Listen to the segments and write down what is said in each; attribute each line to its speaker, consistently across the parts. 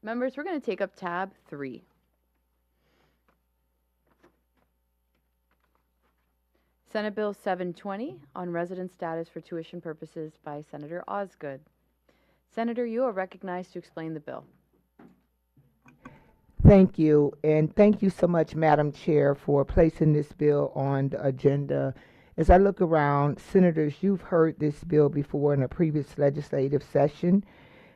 Speaker 1: Members, we're going to take up tab 3. Senate Bill 720 on resident status for tuition purposes by Senator Osgood. Senator, you are recognized to explain the bill.
Speaker 2: Thank you, and thank you so much, Madam Chair, for placing this bill on the agenda. As I look around, Senators, you've heard this bill before in a previous legislative session.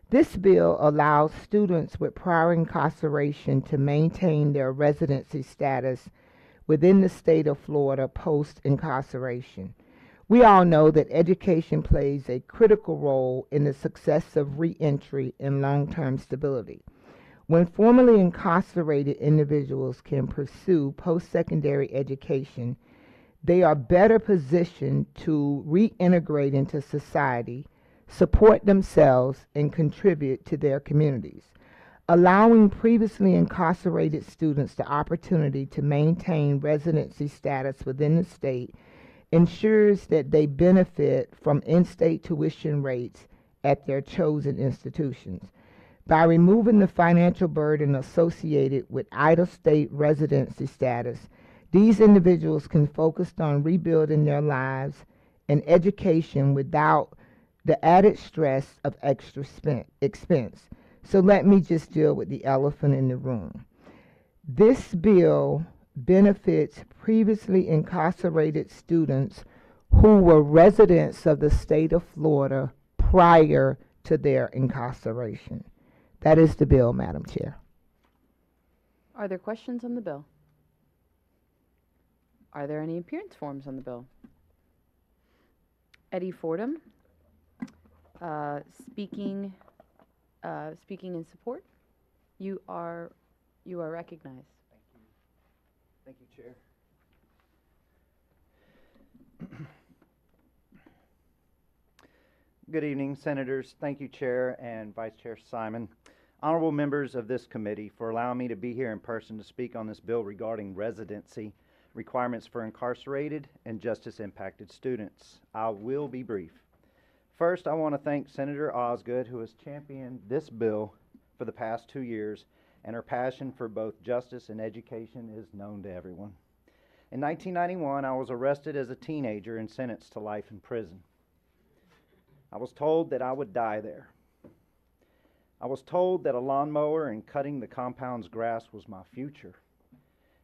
Speaker 2: This bill allows students with prior incarceration to maintain their residency status within the state of Florida post-incarceration. We all know that education plays a critical role in the success of reentry and long-term stability. When formerly incarcerated individuals can pursue post-secondary education, they are better positioned to reintegrate into society, support themselves, and contribute to their communities. Allowing previously incarcerated students the opportunity to maintain residency status within the state ensures that they benefit from in-state tuition rates at their chosen institutions. By removing the financial burden associated with out-of-state residency status, these individuals can focus on rebuilding their lives and education without the added stress of extra expense. So let me just deal with the elephant in the room. This bill benefits previously incarcerated students who were residents of the state of Florida prior to their incarceration. That is the bill, Madam Chair.
Speaker 1: Are there questions on the bill? Are there any appearance forms on the bill? Eddie Fordham, speaking in support. You are recognized.
Speaker 3: Thank you, Chair. Good evening, Senators. Thank you, Chair and Vice Chair Simon. Honorable members of this committee, for allowing me to be here in person to speak on this bill regarding residency requirements for incarcerated and justice-impacted students. I will be brief. First, I want to thank Senator Osgood, who has championed this bill for the past 2 years, and her passion for both justice and education is known to everyone. In 1991, I was arrested as a teenager and sentenced to life in prison. I was told that I would die there. I was told that a lawnmower and cutting the compound's grass was my future,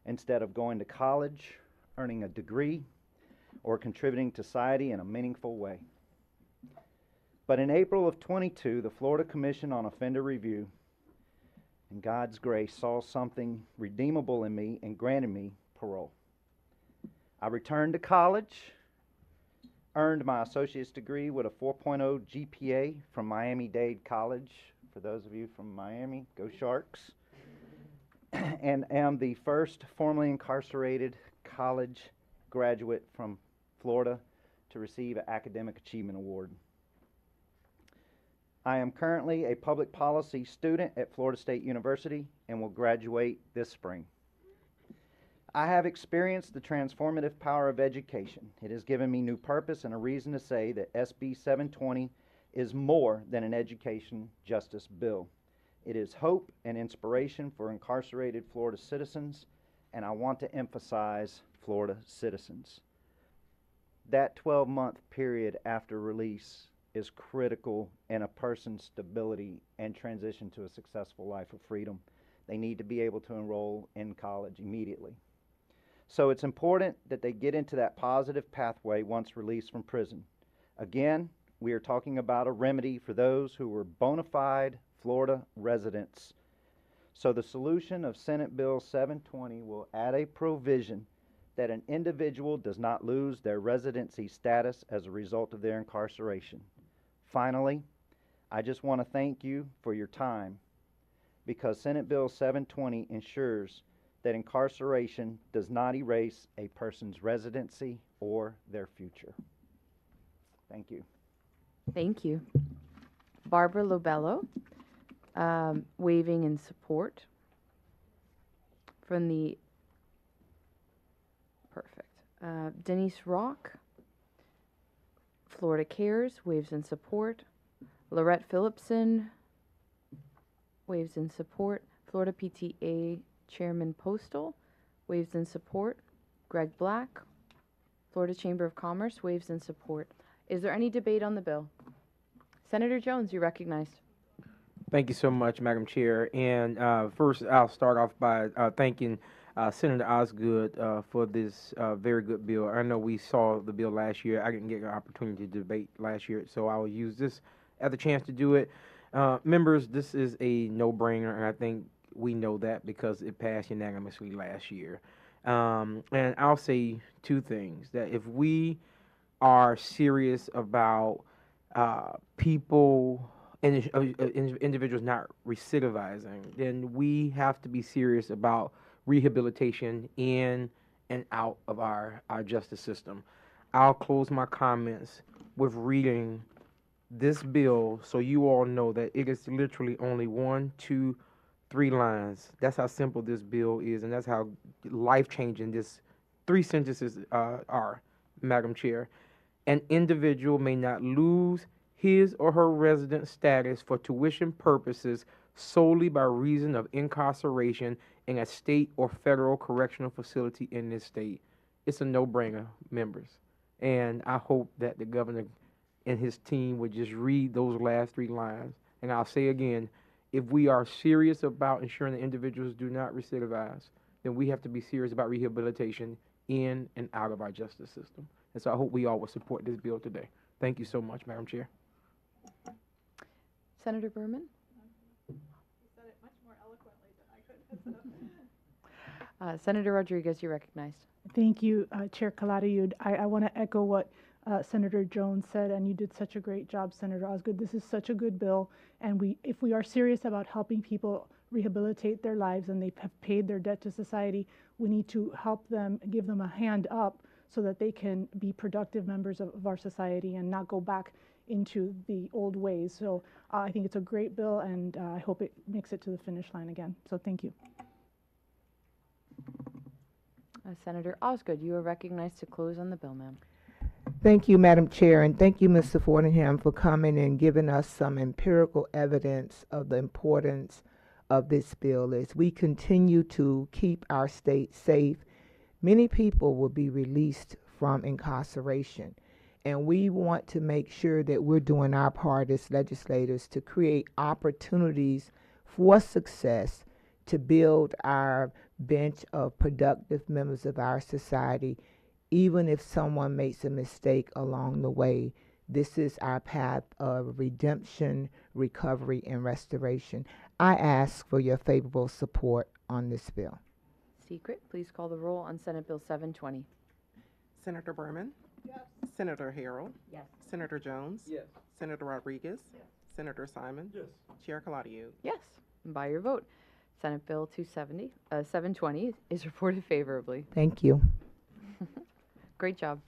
Speaker 3: instead of going to college, earning a degree, or contributing to society in a meaningful way. But in April of 22, the Florida Commission on Offender Review, in God's grace, saw something redeemable in me and granted me parole. I returned to college, earned my associate's degree with a 4.0 GPA from Miami-Dade College. For those of you from Miami, go Sharks. And am the first formerly incarcerated college graduate from Florida to receive an Academic Achievement Award. I am currently a public policy student at Florida State University and will graduate this spring. I have experienced the transformative power of education. It has given me new purpose and a reason to say that SB 720 is more than an education justice bill. It is hope and inspiration for incarcerated Florida citizens, and I want to emphasize Florida citizens. That 12-month period after release is critical in a person's stability and transition to a successful life of freedom. They need to be able to enroll in college immediately. So it's important that they get into that positive pathway once released from prison. Again, we are talking about a remedy for those who were bona fide Florida residents. So the solution of Senate Bill 720 will add a provision that an individual does not lose their residency status as a result of their incarceration. Finally, I just want to thank you for your time, because Senate Bill 720 ensures that incarceration does not erase a person's residency or their future. Thank you.
Speaker 1: Thank you. Barbara Lobello, waving in support from the, perfect. Denise Rock, Florida Cares, waves in support. Lorette Phillipson, waves in support. Florida PTA Chairman Postal waves in support. Greg Black. Florida Chamber of Commerce waves in support. Is there any debate on the bill? Senator Jones, you're recognized.
Speaker 4: Thank you so much, Madam Chair. And first, I'll start off by thanking Senator Osgood for this very good bill. I know we saw the bill last year. I didn't get an opportunity to debate last year, so I will use this as a chance to do it. Members, this is a no-brainer, and I think we know that because it passed unanimously last year. And I'll say two things: that if we are serious about people and individuals not recidivizing, then we have to be serious about rehabilitation in and out of our justice system. I'll close my comments with reading this bill so you all know that it is literally only 1, 2, 3 lines. That's how simple this bill is, and that's how life-changing this 3 sentences are, Madam Chair. An individual may not lose his or her resident status for tuition purposes solely by reason of incarceration in a state or federal correctional facility in this state. It's a no-brainer, members. And I hope that the governor and his team would just read those last 3 lines. And I'll say again, if we are serious about ensuring that individuals do not recidivize, then we have to be serious about rehabilitation in and out of our justice system. And so I hope we all will support this bill today. Thank you so much, Madam Chair.
Speaker 1: Senator Berman?
Speaker 5: You said it much more eloquently than I could.
Speaker 1: Senator Rodriguez, you're recognized.
Speaker 5: Thank you, Chair Kaladiud. I want to echo what Senator Jones said, and you did such a great job, Senator Osgood. This is such a good bill, and if we are serious about helping people rehabilitate their lives and they have paid their debt to society, we need to help them, give them a hand up so that they can be productive members of our society and not go back into the old ways. So I think it's a great bill, and I hope it makes it to the finish line again. So thank you.
Speaker 1: Senator Osgood, you are recognized to close on the bill, ma'am.
Speaker 2: Thank you, Madam Chair, and thank you, Mr. Fordingham, for coming and giving us some empirical evidence of the importance of this bill. As we continue to keep our state safe, many people will be released from incarceration. And we want to make sure that we're doing our part as legislators to create opportunities for success to build our bench of productive members of our society. Even if someone makes a mistake along the way, this is our path of redemption, recovery, and restoration. I ask for your favorable support on this bill.
Speaker 1: Secret, please call the roll on Senate Bill 720.
Speaker 6: Senator Berman?
Speaker 5: Yes.
Speaker 6: Senator Harrell?
Speaker 1: Yes.
Speaker 6: Senator Jones?
Speaker 4: Yes.
Speaker 6: Senator Rodriguez?
Speaker 5: Yes.
Speaker 6: Senator Simon?
Speaker 4: Yes.
Speaker 6: Chair Kaladiud?
Speaker 1: Yes, and by your vote, Senate Bill 720 is reported favorably.
Speaker 2: Thank you.
Speaker 1: Great job.